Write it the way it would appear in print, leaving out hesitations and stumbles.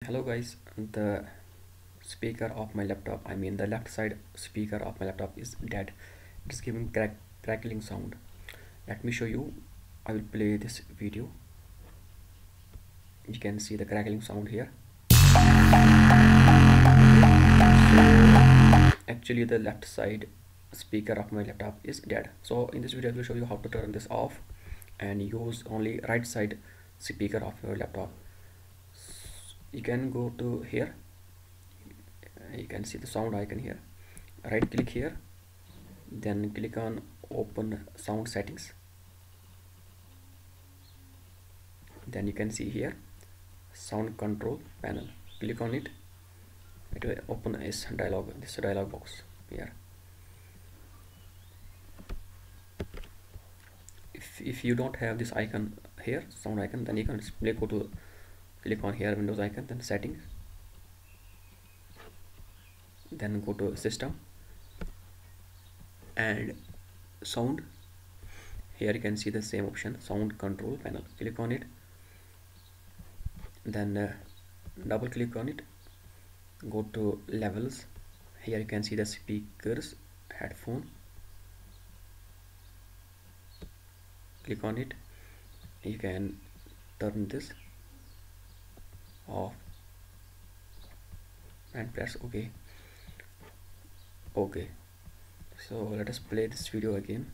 Hello guys, the speaker of my laptop, I mean the left side speaker of my laptop is dead. It's giving crackling sound. Let me show you. I will play this video. You can see the crackling sound here. Actually the left side speaker of my laptop is dead. So in this video I will show you how to turn this off and use only right side speaker of your laptop. You can go to here. You can see the sound icon here. Right click here, then click on open sound settings. Then you can see here sound control panel. Click on it. It will open this dialog box here. If you don't have this icon here, sound icon, then you can simply go to click on here Windows icon, then settings, then go to system and sound. Here you can see the same option, sound control panel. Click on it, then double click on it, go to levels. Here you can see the speakers, headphone. Click on it. You can turn this off and press OK. So let us play this video again.